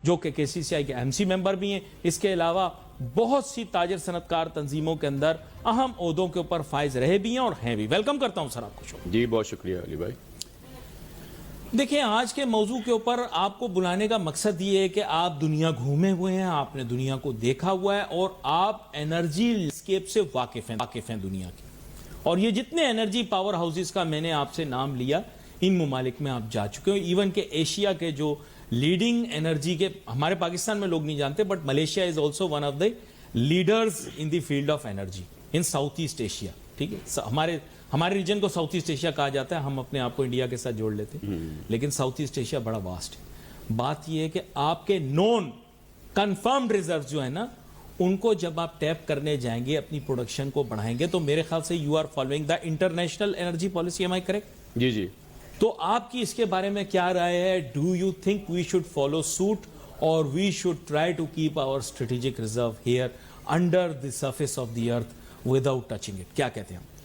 جو کہ KCCI کے MC ممبر بھی ہیں. اس کے علاوہ بہت سی تاجر صنعتکار تنظیموں کے اندر اہم عہدوں کے اوپر فائز رہے بھی ہیں اور ہیں بھی. ویلکم کرتا ہوں سر آپ کو. جی بہت شکریہ علی بھائی. دیکھیں آج کے موضوع کے اوپر آپ کو بلانے کا مقصد یہ ہے کہ آپ دنیا گھومے ہوئے ہیں, آپ نے دنیا کو دیکھا ہوا ہے اور آپ انرجی لینڈسکیپ سے واقف ہیں دنیا کی. اور یہ جتنے انرجی پاور ہاؤسز کا میں نے آپ سے نام لیا ان ممالک میں آپ جا چکے ہو. ایون کہ ایشیا کے جو لیڈنگ انرجی کے, ہمارے پاکستان میں لوگ نہیں جانتے but Malaysia is also one of the leaders in the field of energy in South East Asia. ٹھیک ہے, ہمارے ریجن کو ساؤتھ ایسٹ ایشیا کہا جاتا ہے, ہم اپنے آپ کو انڈیا کے ساتھ جوڑ لیتے ہیں, لیکن ساؤتھ ایسٹ ایشیا بڑا واسٹ ہے. بات یہ ہے کہ آپ کے نون کنفرمڈ ریزرو جو ہے نا ان کو جب آپ ٹیپ کرنے جائیں گے, اپنی پروڈکشن کو بڑھائیں گے, تو میرے خیال سے you are following the international energy policy. Am I correct? جی جی. تو آپ کی اس کے بارے میں کیا رائے ہے؟ Do you think we should follow suit اور we should try to keep our strategic reserve here under the surface of the earth without touching it? کیا کہتے ہیں ہم؟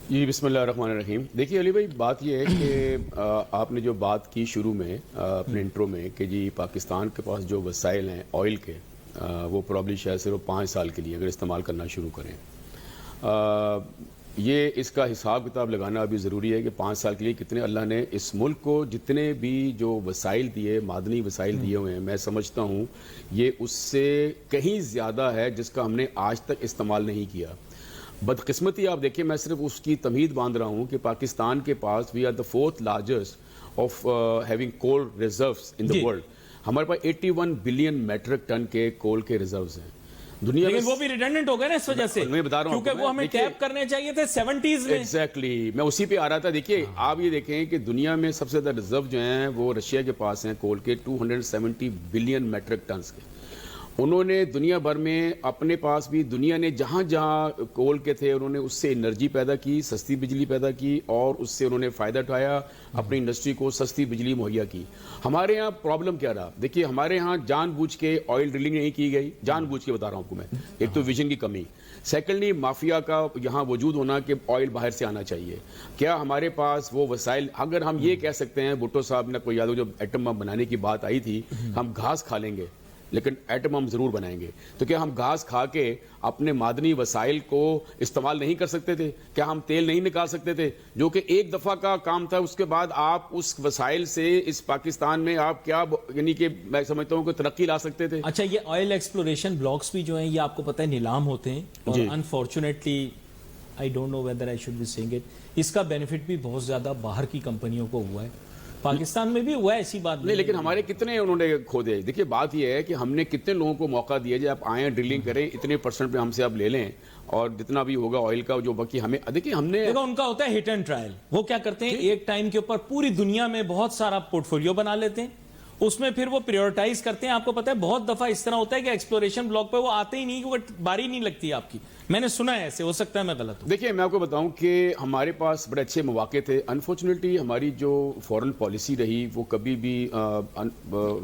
جی بسم اللہ الرحمن الرحیم. دیکھیے علی بھائی, بات یہ ہے کہ آپ نے جو بات کی شروع میں اپنے انٹرو میں کہ جی پاکستان کے پاس جو وسائل ہیں آئل کے, وہ پرابلی شاید صرف 5 سال کے لیے اگر استعمال کرنا شروع کریں, یہ اس کا حساب کتاب لگانا ابھی ضروری ہے کہ 5 سال کے لیے کتنے اللہ نے اس ملک کو جتنے بھی جو وسائل دیے, معدنی وسائل دیے ہوئے ہیں, میں سمجھتا ہوں یہ اس سے کہیں زیادہ ہے جس کا ہم نے آج تک استعمال نہیں کیا. بدقسمتی آپ دیکھیں, میں صرف اس کی تمہید باندھ رہا ہوں کہ پاکستان کے پاس we are the 4th largest of having coal reserves in the world. ہمارے پاس 81 بلین میٹرک ٹن کے کول کے ریزروز ہیں دنیا میں. لیکن وہ بھی ریڈنڈنٹ ہو گئے نا اس وجہ سے, میں بتا رہا ہوں کیونکہ وہ ہمیں ٹیپ کرنے چاہیے تھے 70s میں. ایگزیکٹلی, میں اسی پہ آ رہا تھا. دیکھیے آپ یہ دیکھیں کہ دنیا میں سب سے زیادہ ریزرو جو ہیں وہ رشیا کے پاس ہیں کول کے 270 بلین میٹرک ٹنز کے. انہوں نے دنیا بھر میں اپنے پاس بھی, دنیا نے جہاں جہاں کول کے تھے انہوں نے اس سے انرجی پیدا کی, سستی بجلی پیدا کی اور اس سے انہوں نے فائدہ اٹھایا, اپنی انڈسٹری کو سستی بجلی مہیا کی. ہمارے یہاں پرابلم کیا رہا؟ دیکھیے ہمارے یہاں جان بوجھ کے آئل ڈرلنگ نہیں کی گئی, جان بوجھ کے بتا رہا ہوں آپ کو میں. ایک تو ویژن کی کمی, سیکنڈلی مافیا کا یہاں وجود ہونا کہ آئل باہر سے آنا چاہیے. کیا ہمارے پاس وہ وسائل, اگر ہم یہ کہہ سکتے ہیں, بھٹو صاحب نے کوئی یاد ہو جب ایٹم بم بنانے کی بات آئی تھی, ہم گھاس کھا لیں گے لیکن ایٹم ہم ضرور بنائیں گے, تو کیا ہم گھاس کھا کے اپنے معدنی وسائل کو استعمال نہیں کر سکتے تھے؟ کیا ہم تیل نہیں نکال سکتے تھے جو کہ ایک دفعہ کا کام تھا؟ اس کے بعد آپ اس وسائل سے اس پاکستان میں آپ کیا, یعنی کہ میں سمجھتا ہوں کہ ترقی لا سکتے تھے. اچھا, یہ آئل ایکسپلوریشن بلاکس بھی جو ہیں یہ آپ کو پتہ ہے نیلام ہوتے ہیں, اور unfortunately I don't know whether I should be seeing it, اس کا بینیفٹ بھی بہت زیادہ باہر کی کمپنیوں کو ہوا ہے, پاکستان میں بھی ہوا ہے, ایسی بات نہیں. لیکن ہمارے کتنے انہوں نے کھودے. دیکھیے بات یہ ہے کہ ہم نے کتنے لوگوں کو موقع دیا جب آپ آئیں ڈرلنگ کریں, اتنے % پہ ہم سے آپ لے لیں اور جتنا بھی ہوگا آئل کا جو باقی ہمیں. دیکھیے ہم نے ان کا ہوتا ہے ہٹ اینڈ ٹرائل. وہ کیا کرتے ہیں, ایک ٹائم کے اوپر پوری دنیا میں بہت سارا پورٹ فولیو بنا لیتے ہیں, اس میں پھر وہ پریورٹائز کرتے ہیں. آپ کو پتا ہے بہت دفعہ اس طرح ہوتا ہے کہ ایکسپلوریشن بلاک پہ وہ آتے ہی نہیں کیونکہ باری نہیں لگتی آپ کی. میں نے سنا ہے ایسے, ہو سکتا ہے میں غلط ہوں. دیکھیے میں آپ کو بتاؤں کہ ہمارے پاس بڑے اچھے مواقع تھے. انفارچونیٹلی ہماری جو فورن پالیسی رہی وہ کبھی بھی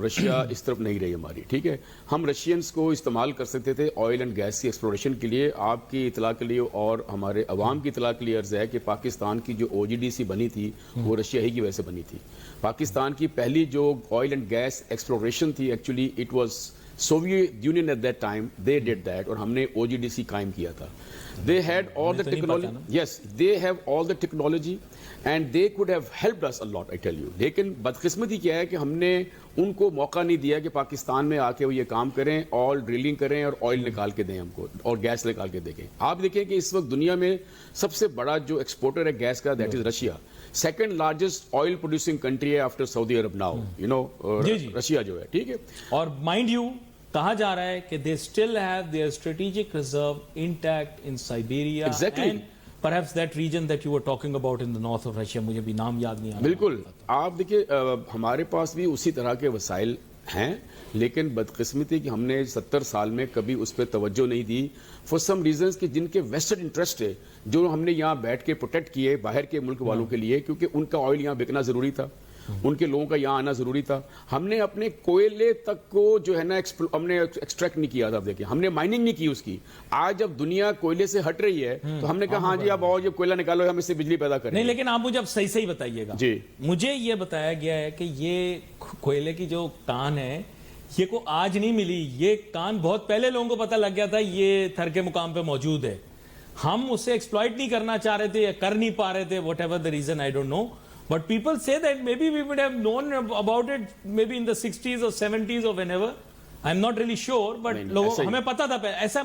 رشیا اس طرف نہیں رہی ہماری. ٹھیک ہے, ہم رشینز کو استعمال کر سکتے تھے آئل اینڈ گیس کی ایکسپلوریشن کے لیے. آپ کی اطلاع کے لیے اور ہمارے عوام کی اطلاع کے لیے عرض ہے کہ پاکستان کی جو OGDC بنی تھی وہ رشیا ہی کی وجہ سے بنی تھی. پاکستان کی پہلی جو آئل اینڈ گیس ایکسپلوریشن تھی actually it was Soviet Union at that time, they did that, اور ہم نے OGDC قائم کیا تھا. They had all the technology. Yes, they have all the technology and they could have helped us a lot, I tell you. لیکن بدقسمتی کیا ہے کہ ہم نے ان کو موقع نہیں دیا کہ پاکستان میں آ کے وہ یہ کام کریں, آئل ڈرلنگ کریں اور آئل نکال کے دیں ہم کو اور گیس نکال کے دیں. آپ دیکھیں کہ اس وقت دنیا میں سب سے بڑا جو ایکسپورٹر ہے گیس کا, that is Russia. Second largest oil producing country ہے after Saudi Arab now, you know, Russia جو ہے. ٹھیک ہے, اور مائنڈ یو کہا جا رہا ہے کہ they still have their strategic reserve intact in Siberia. Exactly. And perhaps that region that you were talking about in the north of Russia, مجھے بھی نام یاد نہیں آ رہا. بالکل, آپ دیکھیے ہمارے پاس بھی اسی طرح کے وسائل ہیں, لیکن بدقسمتی کہ ہم نے 70 سال میں کبھی اس پہ توجہ نہیں دی فار سم ریزنز کہ جن کے ویسٹڈ انٹرسٹ ہے جو ہم نے یہاں بیٹھ کے پروٹیکٹ کیے باہر کے ملک والوں کے لیے, کیونکہ ان کا آئل یہاں بکنا ضروری تھا, ان کے لوگوں کا یہاں آنا ضروری تھا. ہم نے اپنے کوئلے تک کو جو ہے نا ہم نے ایکسٹریکٹ نہیں کیا تھا. دیکھیں ہم نے مائننگ نہیں کی اس کی. آج جب دنیا کوئلے سے ہٹ رہی ہے تو ہم نے کہا ہاں جی اب آؤ یہ کوئلہ نکالو, ہم اس سے بجلی پیدا کریں. نہیں, لیکن آپ مجھے اب صحیح بتائیے گا. جی, مجھے یہ بتایا گیا ہے کہ یہ کوئلے کی جو کان ہے یہ کو آج نہیں ملی, یہ کان بہت پہلے لوگوں کو پتہ لگ گیا تھا یہ تھر کے مقام پہ موجود ہے. ہم اسے ایکسپلائٹ نہیں کرنا چاہ رہے تھے یا کر نہیں پا رہے تھے, whatever the reason I don't know, but people say that maybe we would have known about it maybe in the 60s اور 70s اور whenever, I am not really sure, but لوگوں ہمیں پتا تھا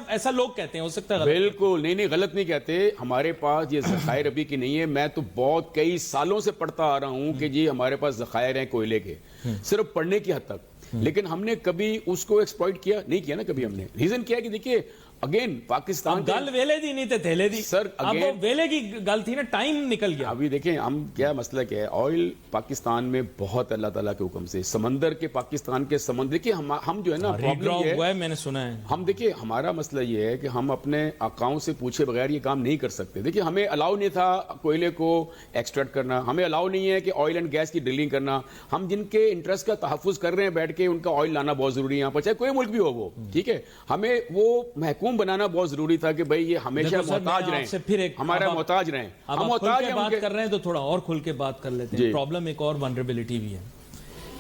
ایسا لوگ کہتے ہیں, ہو سکتا ہے بالکل نہیں غلط نہیں کہتے. ہمارے پاس یہ ذخائر ابھی کی نہیں ہے. میں تو بہت کئی سالوں سے پڑھتا آ رہا ہوں کہ جی ہمارے پاس ذخائر ہیں کوئلے کے, صرف پڑھنے کی حد تک, لیکن ہم نے کبھی اس کو ایکسپلائٹ کیا نہیں کیا نا کبھی ہم نے. ریزن کیا ہے کہ دیکھیے اگین پاکستان گل ویلے دی نہیں تے تھیلے دی سر, اب وہ ویلے کی گل تھی نا, ٹائم نکل گیا. ابھی دیکھیں ہم کیا مسئلہ کیا ہے, آئل پاکستان میں بہت اللہ تعالیٰ کے حکم سے سمندر کے پاکستان کے سمندر, دیکھیے ہم جو ہے نا پرابلم یہ ہے, میں نے سنا ہے, ہم دیکھیے ہمارا مسئلہ یہ ہے کہ ہم اپنے آقاؤں سے پوچھے بغیر یہ کام نہیں کر سکتے. دیکھیے ہمیں الاؤ نہیں تھا کوئلے کو ایکسٹریکٹ کرنا, ہمیں الاؤ نہیں ہے کہ آئل اینڈ گیس کی ڈرلنگ کرنا. ہم جن کے انٹرسٹ کا تحفظ کر رہے ہیں بیٹھ کے, ان کا آئل لانا بہت ضروری ہے یہاں پر, چاہے کوئی ملک بھی ہو وہ, ٹھیک ہے, ہمیں وہ محکوم بنانا بہت ضروری تھا کہ بھئی یہ ہمیشہ محتاج رہیں, ہمارا محتاج رہیں. اب آپ کھل کے بات کر رہے ہیں تو تھوڑا اور کھل کے بات کر لیتے ہیں. پرابلم ایک اور ونربلٹی بھی ہے.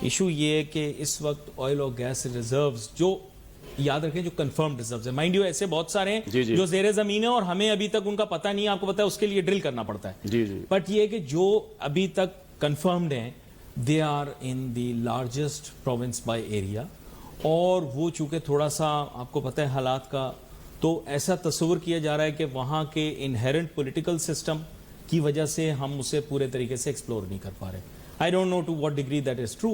ایشو یہ ہے کہ اس وقت آئل اور گیس ریزروز جو یاد رکھیں جو کنفرمڈ ریزروز ہیں, مائنڈ یو ایسے بہت سارے ہیں جو زیر زمین ہیں اور ہمیں ابھی تک ان کا پتہ نہیں ہے, آپ کو پتہ ہے اس کے لیے ڈرل کرنا پڑتا ہے, بٹ یہ کہ جو ابھی تک کنفرمڈ ہیں they are in the largest province by area, اور وہ چونکہ تھوڑا سا آپ کو پتہ ہے حالات کا, تو ایسا تصور کیا جا رہا ہے کہ وہاں کے انہیرنٹ پولیٹیکل سسٹم کی وجہ سے ہم اسے پورے طریقے سے ایکسپلور نہیں کر پا رہے. I don't know to what degree that is true,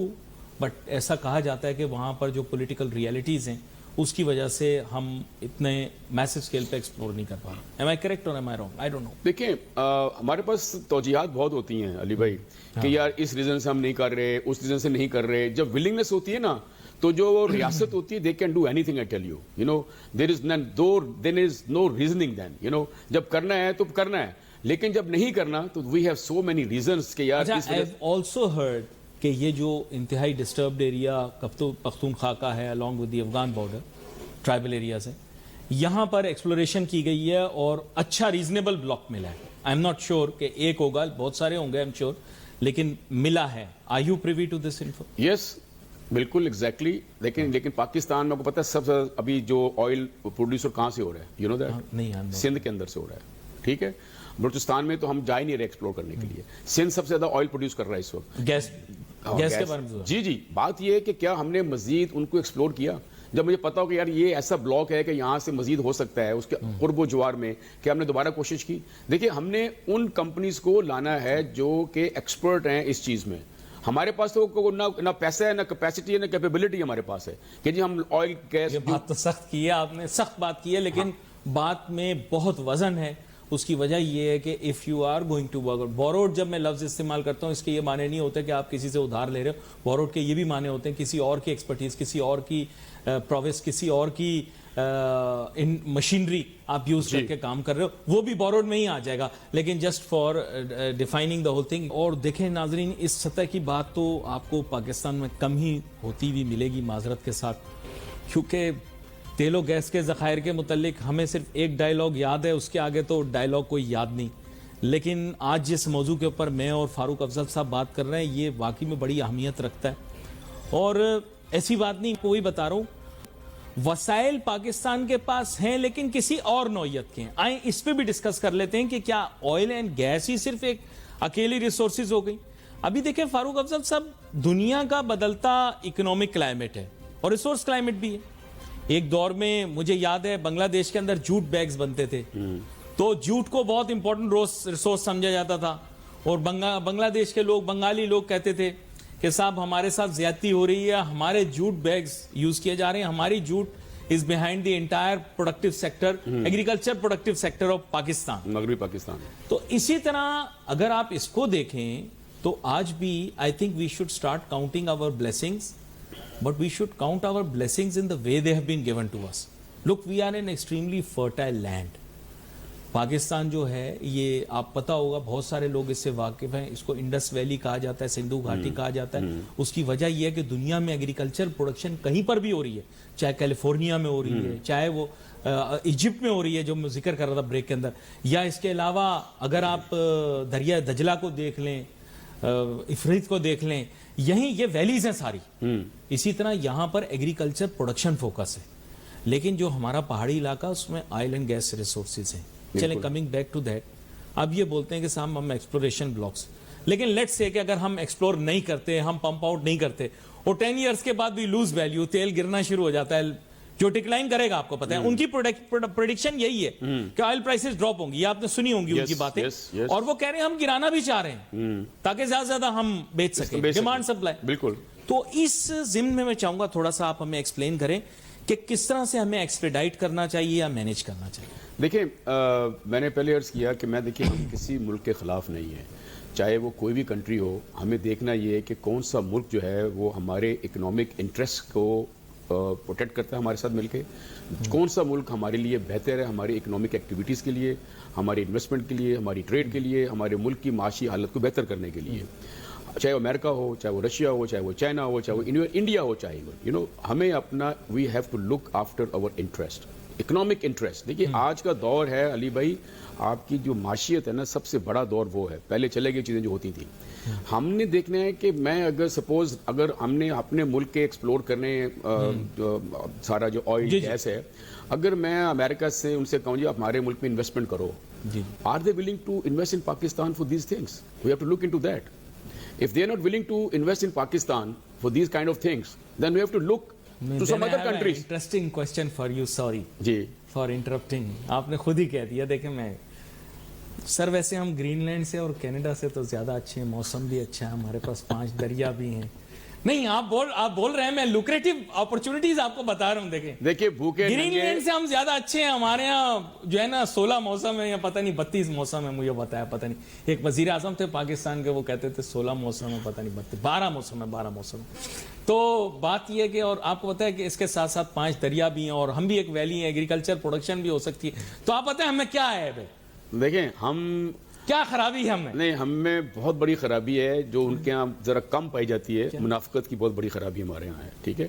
but ایسا کہا جاتا ہے کہ وہاں پر جو پولیٹیکل ریئلٹیز ہیں اس کی وجہ سے ہم اتنے میسو اسکیل پہ ایکسپلور نہیں کر پا رہے. ایم آئی کریکٹ اور am I wrong, I don't know. دیکھیں ہمارے پاس توجیحات بہت ہوتی ہیں علی بھائی کہ یار اس ریزن سے ہم نہیں کر رہے, اس ریزن سے نہیں کر رہے. جب ولنگنس ہوتی ہے نا تو جو ریاست ہوتی ہے they can do anything, I tell you, you know there is no reasoning then, you know جب کرنا ہے تو کرنا ہے, لیکن جب نہیں کرنا تو we have so many reasons کہ یار. آئی ہیو آلسو ہرڈ کہ یہ جو انتہائی ڈسٹربڈ ایریا پختونخوا کا ہے along with the Afghan border tribal area سے, یہاں پر ایکسپلوریشن کی گئی ہے اور اچھا ریزنیبل بلاک ملا ہے. آئی ایم ناٹ شیور کہ ایک ہوگا, بہت سارے ہوں گے آئی ایم شیور, لیکن ملا ہے. Are you privy to this info? Yes بالکل ایگزیکٹلی. لیکن پاکستان میں آپ کو پتا ہے سب سے ابھی جو آئل پروڈیوسر کہاں سے ہو رہا ہے, یو نو دیٹ, نہیں, سندھ کے اندر سے ہو رہا ہے, ٹھیک ہے. بلوچستان میں تو ہم جا ہی نہیں رہے ایکسپلور کرنے کے لیے. سندھ سب سے زیادہ آئل پروڈیوس کر رہا ہے اس وقت, گیس کے بارے میں. جی بات یہ ہے کہ کیا ہم نے مزید ان کو ایکسپلور کیا؟ جب مجھے پتا ہو کہ یار یہ ایسا بلاک ہے کہ یہاں سے مزید ہو سکتا ہے اس کے قرب و جوار میں, کہ ہم نے دوبارہ کوشش کی. دیکھیں ہم نے ان کمپنیز کو لانا ہے جو کہ ایکسپرٹ ہیں اس چیز میں. ہمارے پاس تو نہ پیسہ ہے, نہ کیپیسٹی ہے, نہ کیپیبلٹی ہمارے پاس ہے کہ جی ہم آئل گیس. بات تو سخت کی ہے آپ نے, سخت بات کی ہے, لیکن بات میں بہت وزن ہے. اس کی وجہ یہ ہے کہ if you are going to borrowed, جب میں لفظ استعمال کرتا ہوں اس کے یہ معنی نہیں ہوتے کہ آپ کسی سے ادھار لے رہے ہو. borrowed کے یہ بھی معنی ہوتے ہیں کسی اور کی ایکسپرٹیز, کسی اور کی پروویس, کسی اور کی مشینری آپ یوز کر کے کام کر رہے ہو, وہ بھی borrowed میں ہی آ جائے گا. لیکن just for defining the whole thing. اور دیکھیں ناظرین, اس سطح کی بات تو آپ کو پاکستان میں کم ہی ہوتی ہوئی ملے گی معذرت کے ساتھ, کیونکہ تیل و گیس کے ذخائر کے متعلق ہمیں صرف ایک ڈائلاگ یاد ہے, اس کے آگے تو ڈائلاگ کوئی یاد نہیں. لیکن آج جس موضوع کے اوپر میں اور فاروق افضل صاحب بات کر رہے ہیں یہ واقعی میں بڑی اہمیت رکھتا ہے. اور ایسی بات نہیں, کوئی بتا رہا ہوں, وسائل پاکستان کے پاس ہیں لیکن کسی اور نوعیت کے ہیں. آئیں اس پہ بھی ڈسکس کر لیتے ہیں کہ کیا آئل اینڈ گیس ہی صرف ایک اکیلی ریسورسز ہو گئی. ابھی دیکھیں فاروق افضل صاحب, دنیا کا بدلتا اکنامک کلائمیٹ ہے اور ریسورس کلائمیٹ بھی ہے. ایک دور میں مجھے یاد ہے بنگلہ دیش کے اندر جوٹ بیگز بنتے تھے, تو جوٹ کو بہت امپورٹنٹ ریسورس سمجھا جاتا تھا, اور بنگلہ دیش کے لوگ, بنگالی لوگ کہتے تھے کہ صاحب ہمارے ساتھ زیادتی ہو رہی ہے, ہمارے جوٹ بیگز یوز کیے جا رہے ہیں, ہماری jute is behind the entire productive sector, agriculture productive sector of Pakistan, مغربی پاکستان. تو اسی طرح اگر آپ اس کو دیکھیں تو آج بھی I think we should start counting our blessings, but we should count our blessings in the way they have been given to us. Look, we are an extremely fertile land. Pakistan جو ہے یہ آپ پتہ ہوگا, بہت سارے لوگ اس سے واقف ہیں, اس کو انڈس ویلی کہا جاتا ہے, سندھو گھاٹی کہا جاتا ہے. اس کی وجہ یہ ہے کہ دنیا میں ایگریکلچر پروڈکشن کہیں پر بھی ہو رہی ہے, چاہے کیلیفورنیا میں ہو رہی ہے, چاہے وہ ایجپٹ میں ہو رہی ہے جو میں ذکر کر رہا تھا بریک کے اندر, یا اس کے علاوہ اگر آپ دریا دجلہ کو دیکھ لیں, افریت کو دیکھ لیں, یہیں یہ ویلیز ہیں ساری. اسی طرح یہاں پر ایگریکلچر پروڈکشن فوکس ہے, لیکن جو ہمارا پہاڑی علاقہ اس میں آئل اینڈ گیس ریسورسز ہیں. چلیں کمنگ بیک ٹو دیٹ, اب یہ بولتے ہیں کہ صاحب ہم ایکسپلوریشن بلاکس, لیکن لیٹس سے کہ اگر ہم ایکسپلور نہیں کرتے, ہم پمپ آؤٹ نہیں کرتے, اور 10 ایئرس کے بعد بھی لوز ویلیو, تیل گرنا شروع ہو جاتا ہے, جو ڈکلائن کرے گا آپ کو پتا ہے. ان کی پریڈکشن یہی ہے کہ آئل پرائسز ڈراپ ہوں گی, یہ آپ نے سنی ہوں گی ان کی باتیں, اور وہ کہہ رہے ہیں ہم گرانا بھی چاہ رہے ہیں تاکہ زیادہ زیادہ ہم بیچ سکیں, ڈیمانڈ سپلائی. بالکل. تو اس ضمن میں چاہوں گا تھوڑا سا آپ ہمیں ایکسپلین کریں کہ کس طرح سے ہمیں ایکسپیڈائٹ کرنا چاہیے یا مینیج کرنا چاہیے. دیکھیں, میں نے پہلے عرض کیا کہ دیکھیں ہم کسی ملک کے خلاف نہیں ہیں, چاہے وہ کوئی بھی کنٹری ہو. ہمیں دیکھنا یہ ہے کہ کون سا ملک جو ہے وہ ہمارے اکنامک انٹرسٹ کو پروٹیکٹ کرتا ہے ہمارے ساتھ مل کے, کون سا ملک ہمارے لیے بہتر ہے ہماری اکنامک ایکٹیویٹیز کے لیے, ہماری انویسٹمنٹ کے لیے, ہماری ٹریڈ کے لیے, ہمارے ملک کی معاشی حالت کو بہتر کرنے کے لیے. چاہے وہ امریکہ ہو, چاہے وہ رشیا ہو, چاہے وہ چائنا ہو, چاہے وہ انڈیا ہو, چاہے ہمیں اپنا we have to look after our interest, economic interest. دیکھیے آج کا دور ہے علی بھائی, آپ کی جو معاشیت ہے نا, سب سے بڑا دور وہ ہے. پہلے چلے گئی چیزیں جو ہوتی تھیں, ہم نے دیکھنا ہے کہ میں اگر سپوز اگر ہم نے اپنے ملک کے ایکسپلور کرنے سارا جو آئل گیس ہے, اگر میں امریکہ سے ان سے کہوں جی آپ ہمارے ملک میں انویسٹمنٹ کرو, are they willing to invest in Pakistan for these things? We have to look into that. If they are not willing to invest in Pakistan for these kind of things, then we have to look to some other countries. Interesting question for you, sorry جی for interrupting. آپ نے خود ہی کہہ دیا. دیکھیں میں سر ویسے ہم گرین لینڈ سے اور کینیڈا سے تو زیادہ اچھے ہیں, موسم بھی اچھا ہے, ہمارے پاس 5 دریا بھی ہیں. نہیں آپ بول رہے ہیں, میں لوکریٹو اپرچونٹیز آپ کو بتا رہا ہوں. دیکھیں بھوکے گرین لینڈ سے ہم زیادہ اچھے ہیں. ہمارے ہاں جو ہے نا 16 موسم ہے یا پتہ نہیں 32 موسم ہے, مجھے بتایا پتہ نہیں. ایک وزیر اعظم تھے پاکستان کے, وہ کہتے تھے 16 موسم ہے, پتہ نہیں 12 موسم ہے, 12 موسم ہے. تو بات یہ ہے کہ اور آپ کو پتا ہے کہ اس کے ساتھ ساتھ 5 دریا بھی ہیں, اور ہم بھی ایک ویلی ہیں, ایگریکلچر پروڈکشن بھی ہو سکتی ہے. تو آپ پتہ ہے ہمیں کیا ہے بھائی, دیکھیں ہم کیا خرابی ہے ہمیں؟ نہیں, ہم میں بہت بڑی خرابی ہے جو ان کے یہاں ذرا کم پائی جاتی ہے. منافقت کی بہت بڑی خرابی ہمارے یہاں ہے. ٹھیک ہے,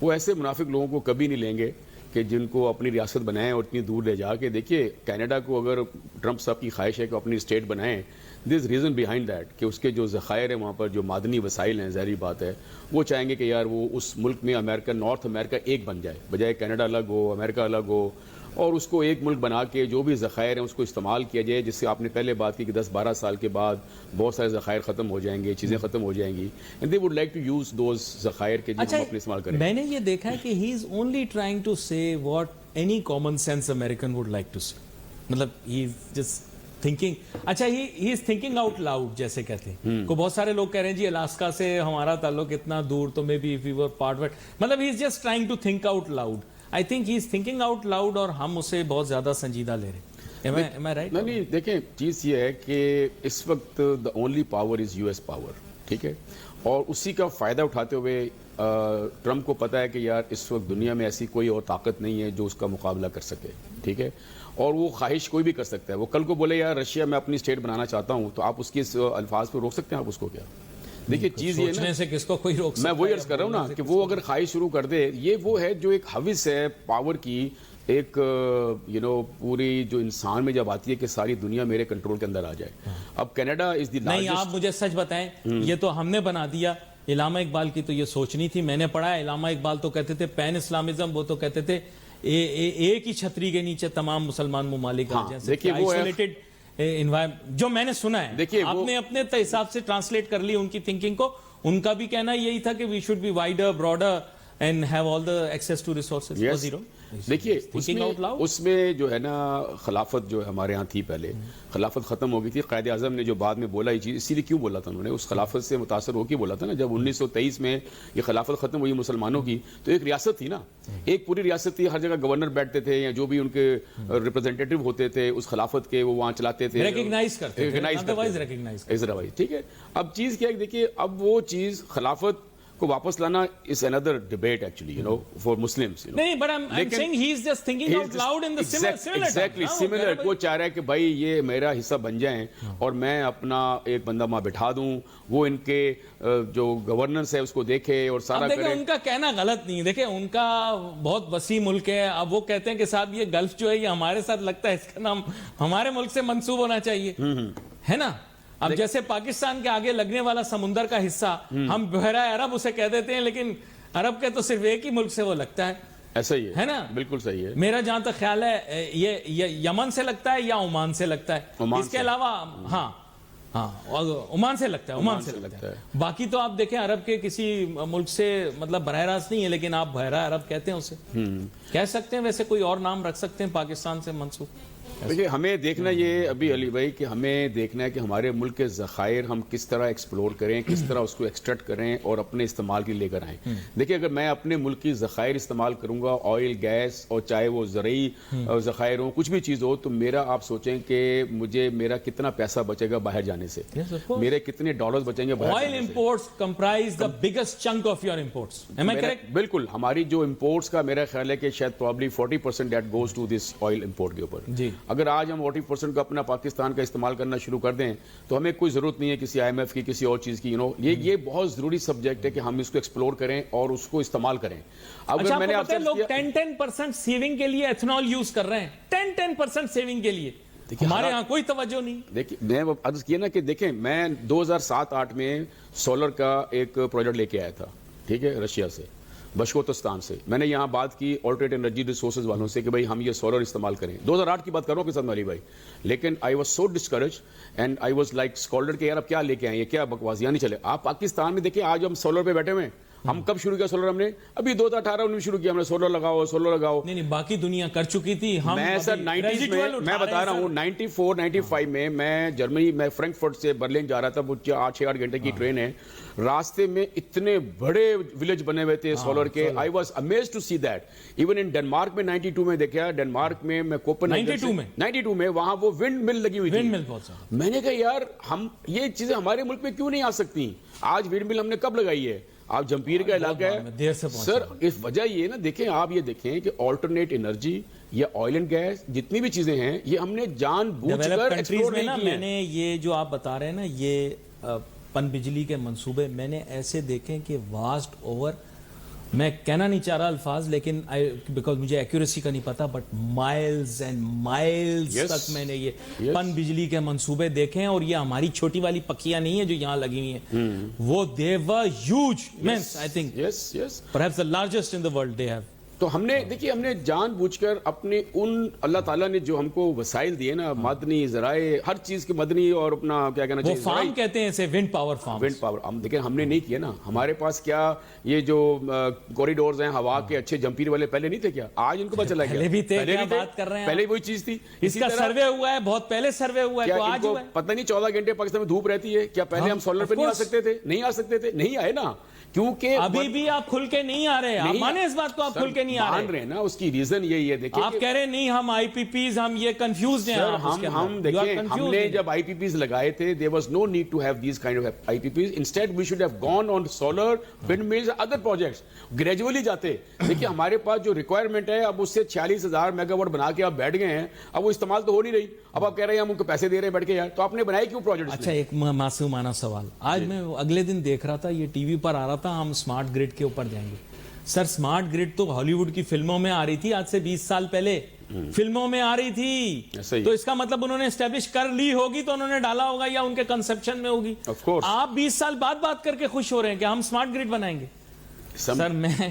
وہ ایسے منافق لوگوں کو کبھی نہیں لیں گے کہ جن کو اپنی ریاست بنائیں اور اتنی دور لے جا کے. دیکھیے کینیڈا کو اگر ٹرمپ صاحب کی خواہش ہے کہ اپنی اسٹیٹ بنائیں, دیر از ریزن بیہائنڈ دیٹ کہ اس کے جو ذخائر ہیں وہاں پر, جو معدنی وسائل ہیں, ظاہری بات ہے وہ چاہیں گے کہ یار وہ اس ملک میں امریکہ, نارتھ امریکہ ایک بن جائے, بجائے کینیڈا الگ ہو, امریکہ الگ ہو, اور اس کو ایک ملک بنا کے جو بھی ذخائر ہیں اس کو استعمال کیا جائے. جس سے آپ نے پہلے بات کی کہ 10-12 سال کے بعد بہت سارے ذخائر ختم ہو جائیں گے, چیزیں ختم ہو جائیں گی, and they would like to use those ذخائر کے جو ہم اپنے استعمال کریں. میں نے یہ دیکھا ہے کہ he is only trying to say what any common sense American would like to say, مطلب ہی از جسٹ تھنکنگ. اچھا he is thinking out loud جیسے کہتے ہیں. کو بہت سارے لوگ کہہ رہے ہیں جی الاسکا سے ہمارا تعلق اتنا دور, تو maybe if we were part what, مطلب he is just trying to think out loud. I think he is thinking out loud, اور ہم اسے بہت زیادہ سنجیدہ لے رہے ہیں. Am I right? نہیں دیکھیں چیز یہ ہے کہ اس وقت the only power is U S power. ٹھیک ہے, اور اسی کا فائدہ اٹھاتے ہوئے ٹرمپ کو پتا ہے کہ یار اس وقت دنیا میں ایسی کوئی اور طاقت نہیں ہے جو اس کا مقابلہ کر سکے. ٹھیک ہے, اور وہ خواہش کوئی بھی کر سکتا ہے. وہ کل کو بولے یار رشیا میں اپنی اسٹیٹ بنانا چاہتا ہوں, تو آپ اس کے الفاظ پہ روک سکتے ہیں آپ اس کو کیا؟ دیکھیے چیز یہ سوچنے سے کس کو کوئی روک سکتا ہے. میں وہی عرض کر رہا ہوں نا کہ وہ اگر خواہش شروع کر دے, یہ وہ ہے جو ایک حوث ہے پاور کی, ایک پوری جو انسان میں جب آتی ہے کہ ساری دنیا میرے کنٹرول کے اندر آ جائے. اب کینیڈا از دی نہیں, آپ مجھے سچ بتائیں, یہ تو ہم نے بنا دیا. علامہ اقبال کی تو یہ سوچنی تھی. میں نے پڑھا ہے علامہ اقبال تو کہتے تھے پین اسلامزم, وہ تو کہتے تھے ایک ہی چھتری کے نیچے تمام مسلمان ممالک آ جائیں. جو میں نے سنا ہے, آپ نے اپنے حساب سے ٹرانسلیٹ کر لی ان کی تھنکنگ کو. ان کا بھی کہنا یہی تھا کہ we should be wider, broader and have all the access to resources. دیکھیے اس میں جو ہے نا خلافت جو ہمارے ہاں تھی پہلے, خلافت ختم ہو گئی تھی. قائد اعظم نے جو بعد میں بولا یہ چیز اسی لیے کیوں بولا تھا, انہوں نے اس خلافت سے متاثر ہو کے بولا تھا نا. جب 1923 میں یہ خلافت ختم ہوئی مسلمانوں کی, تو ایک ریاست تھی نا, ایک پوری ریاست تھی, ہر جگہ گورنر بیٹھتے تھے یا جو بھی ان کے ریپرزینٹیٹو ہوتے تھے اس خلافت کے, وہ وہاں چلاتے تھے, ریکگنائز کرتے تھے. ٹھیک ہے, اب چیز کیا ہے دیکھیے, اب وہ چیز خلافت کو واپس لانا is another debate actually, you know, for Muslims, you know. نہیں, but I'm saying he is just thinking out loud in the similar exactly similar. وہ چاہ رہا ہے کہ بھائی یہ میرا حصہ بن جائیں اور میں اپنا ایک بندہ وہاں بٹھا دوں, وہ ان کے جو گورننس ہے اس کو دیکھے اور سارا کرے. ان کا کہنا غلط نہیں, دیکھیں ان کا بہت وسیع ملک ہے. اب وہ کہتے ہیں کہ صاحب یہ گلف جو ہے یہ ہمارے ساتھ لگتا ہے, اس کا نام ہمارے ملک سے منسوب ہونا چاہیے, ہے نا. اب جیسے پاکستان کے آگے لگنے والا سمندر کا حصہ ہم بحیرہ عرب اسے کہہ دیتے ہیں، لیکن عرب کے تو صرف ایک ہی ملک سے وہ لگتا ہے، ایسا ہی ہے نا؟ بالکل صحیح ہے. میرا جہاں تک خیال ہے یہ یمن سے لگتا ہے یا عمان سے لگتا ہے، اس کے علاوہ ہاں عمان سے لگتا ہے، عمان سے لگتا ہے. باقی تو آپ دیکھیں عرب کے کسی ملک سے مطلب براہ راست نہیں ہے، لیکن آپ بحیرہ عرب کہتے ہیں اسے، کہہ سکتے ہیں. ویسے کوئی اور نام رکھ سکتے ہیں پاکستان سے منسوب؟ دیکھیے ہمیں دیکھنا یہ ابھی علی بھائی کہ ہمیں دیکھنا ہے کہ ہمارے ملک کے ذخائر ہم کس طرح ایکسپلور کریں، کس طرح اس کو ایکسٹریکٹ کریں اور اپنے استعمال کے لیے لے کر آئیں. دیکھیے اگر میں اپنے ملک کی ذخائر استعمال کروں گا، آئل گیس، اور چاہے وہ زرعی ذخائر ہوں، کچھ بھی چیز ہو، تو میرا آپ سوچیں کہ میرا کتنا پیسہ بچے گا باہر جانے سے، میرے کتنے ڈالرز بچیں گے باہر آئل جانے سے. Imports comprise the biggest chunk of your imports. Am I correct? بالکل ہماری جو امپورٹس کا میرا خیال ہے کہ شاید probably 40% that goes to this oil import کے اوپر. جی اگر آج ہم 40% کا اپنا پاکستان کا استعمال کرنا شروع کر دیں تو ہمیں کوئی ضرورت نہیں ہے کسی IMF کی، کسی اور چیز کی. یہ بہت ضروری سبجیکٹ ہے کہ ہم اس کو ایکسپلور کریں اور اس کو استعمال کریں. اچھا میں نے آپ سے لوگ 10% سیونگ کے لیے ایتھنال یوز کر رہے ہیں، 10% سیونگ کے لیے. ہمارے ہاں کوئی توجہ نہیں. دیکھیں میں عرض کیا نا کہ دیکھیں میں 2007-8 میں سولر کا ایک پروجیکٹ لے کے آیا تھا، ٹھیک ہے، رشیا سے، بشکوتستان سے. میں نے یہاں بات کی آلٹرنیٹ انرجی ریسورسز والوں سے کہ بھائی ہم یہ سولر استعمال کریں. 2008 کی بات کر رہا ہوں آپ کے ساتھ علی بھائی. لیکن I was so discourage and I was like scold کہ یار اب کیا لے کے آئیں، یہ کیا بکواس، یہاں نہیں چلے. آپ پاکستان میں دیکھیں آج ہم سولر پہ بیٹھے ہوئے ہیں. ہم کب شروع کیا سولر؟ ہم نے ابھی 2018 میں شروع کیا، ہم نے سولر لگاؤ سولر لگاؤ. نہیں باقی دنیا کر چکی تھی. میں سر 90s میں بتا رہا ہوں 94-95 میں جرمنی میں فرینکفرٹ سے برلن جا رہا تھا، وہ 8 گھنٹے کی ٹرین ہے. راستے میں اتنے بڑے ولیج بنے ہوئے تھے سولر کے. I was amazed to see that. Even in Denmark میں 92 میں دیکھا، ڈنمارک میں کوپن 92 میں وہاں وہ ونڈ مل لگی ہوئی تھی. میں نے کہا یار ہم یہ چیزیں ہمارے ملک میں کیوں نہیں آ سکتی؟ آج ونڈ مل ہم نے کب لگائی ہے؟ آپ جمپیر کا علاقہ ہے سر. اس وجہ یہ نا، دیکھیں آپ یہ دیکھیں کہ آلٹرنیٹ انرجی یا آئل اینڈ گیس جتنی بھی چیزیں ہیں یہ ہم نے جان بوجھ کر ایکسپلور نہیں کی ہیں. میں نے یہ جو آپ بتا رہے ہیں نا، یہ پن بجلی کے منصوبے میں نے ایسے دیکھیں کہ واسٹ اوور، میں کہنا نہیں چاہ رہا الفاظ، لیکن بیکاز مجھے ایکوریسی کا نہیں پتا، بٹ مائلز اینڈ مائلز تک میں نے یہ پن بجلی کے منصوبے دیکھے ہیں. اور یہ ہماری چھوٹی والی پکیاں نہیں ہیں جو یہاں لگی ہوئی ہیں، وہ they were huge, immense, I think perhaps the largest in the world they have. تو ہم نے دیکھیے ہم نے جان بوجھ کر اپنے ان اللہ تعالیٰ نے جو ہم کو وسائل دیے نا، مدنی ذرائع ہر چیز کے مدنی اور اپنا کیا کہنا چاہیے، وہ فارم کہتے ہیں اسے، wind power farm. Wind power ہم دیکھیں ہم نے نہیں کیا نا. ہمارے پاس کیا یہ جو کوریڈورز ہیں ہوا کے اچھے جمپیر والے پہلے نہیں تھے کیا؟ آج ان کو پتہ چلا گیا پہلے بھی تھے. کیا بات کر رہے ہیں؟ پہلے وہی چیز تھی. اس کا سروے ہوا ہے، بہت پہلے سروے ہوا ہے، تو آج ہوا ہے. پتہ نہیں 14 گھنٹے پاکستان میں دھوپ رہتی ہے کیا؟ پہلے ہم سولر پہ نہیں آ سکتے تھے؟ نہیں آ سکتے تھے، نہیں آئے نا، کیونکہ ابھی بھی آپ کھل کے نہیں آ رہے. آپ مانے اس بات کو، آپ کھل کے نہیں آ رہے ہیں نا. اس کی ریزن یہی ہے. دیکھیں آپ کہہ رہے ہیں نہیں ہم آئی پی پیز، ہم یہ کنفیوزڈ ہیں. ہم دیکھیں ہم نے جب آئی پی پیز لگائے تھے there was no need to have these kind of IPPs. Instead we should have gone on solar, windmills, other projects. Gradually جاتے. دیکھیں ہمارے پاس جو ریکوائرمنٹ ہے اب اس سے 46,000 میگا واٹ بنا کے آپ بیٹھ گئے ہیں. اب وہ استعمال تو ہو نہیں رہی. اب آپ کہہ رہے ہیں ہم ان کو پیسے دے رہے ہیں بیٹھ کے. یار تو آپ نے بنائی کیوں پروجیکٹ؟ اچھا ایک معصومانہ سوال. آج میں اگلے دن دیکھ رہا تھا، یہ ٹی وی پر آ رہا تھا، ہم اسمارٹ گریڈ کے اوپر جائیں گے. سر اسمارٹ گریڈ تو ہالی ووڈ کی فلموں میں آ رہی تھی، آج سے 20 سال پہلے فلموں میں آ رہی تھی. تو اس کا مطلب انہوں نے اسٹیبلش کر لی ہوگی تو انہوں نے ڈالا ہوگا یا ان کے کنسپشن میں ہوگی. آپ 20 سال بعد بات کر کے خوش ہو رہے ہیں کہ ہم اسمارٹ گریڈ بنائیں گے. سر میں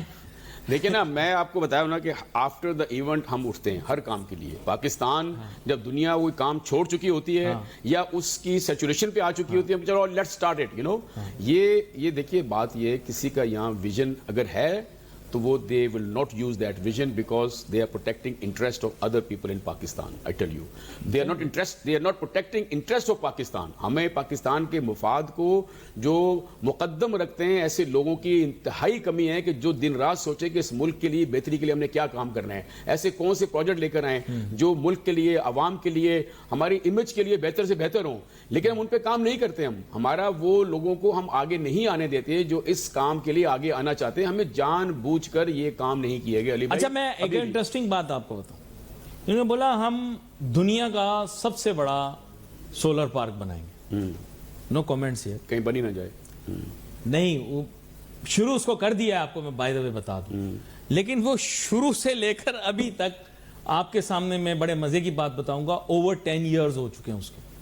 دیکھیں نا، میں آپ کو بتایا نا کہ آفٹر دا ایونٹ ہم اٹھتے ہیں ہر کام کے لیے. پاکستان جب دنیا وہ کام چھوڑ چکی ہوتی ہے یا اس کی سیچوریشن پہ آ چکی ہوتی ہے، چلو let's start it you know. یہ دیکھیے بات یہ کسی کا یہاں ویژن اگر ہے تو وہ they will not use that vision because they are protecting interest of other people in Pakistan. I tell you, they are not protecting interest of Pakistan. ہمیں پاکستان کے مفاد کو جو مقدم رکھتے ہیں ایسے لوگوں کی انتہائی کمی ہے کہ جو دن رات سوچے کہ اس ملک کے لیے بہتری کے لیے ہم نے کیا کام کرنا ہے. ایسے کون سے پروجیکٹ لے کر آئیں جو ملک کے لیے، عوام کے لیے، ہماری امیج کے لیے بہتر سے بہتر ہوں، لیکن ہم ان پہ کام نہیں کرتے. ہمارا وہ لوگوں کو ہم آگے نہیں آنے دیتے جو اس کام کے لیے آگے آنا چاہتے ہیں. ہمیں جان بوجھ کر یہ کام نہیں کیے گئے. علی بھائی اچھا میں ایک انٹرسٹنگ بات آپ کو بتاؤں. انہوں نے بولا ہم دنیا کا سب سے بڑا سولر پارک بنائیں گے. نو کامنٹس یہ کہیں بنی نہ جائے. نہیں، شروع اس کو کر دیا ہے، آپ کو میں بائی دا وے بتا دوں. لیکن وہ شروع سے لے کر ابھی تک آپ کے سامنے میں بڑے مزے کی بات بتاؤں گا، اوور 10 ایئرز ہو چکے ہیں اس کے.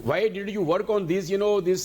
Why did you work on these, you know, these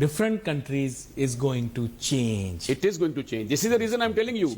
different countries is going to change. It is going to change. This is the reason I'm telling you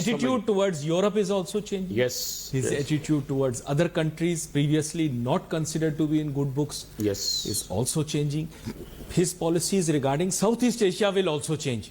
attitude towards Europe is also changing. Yes. His attitude towards other countries previously not considered to be in good books Yes. is also changing. His policies regarding Southeast Asia will also change.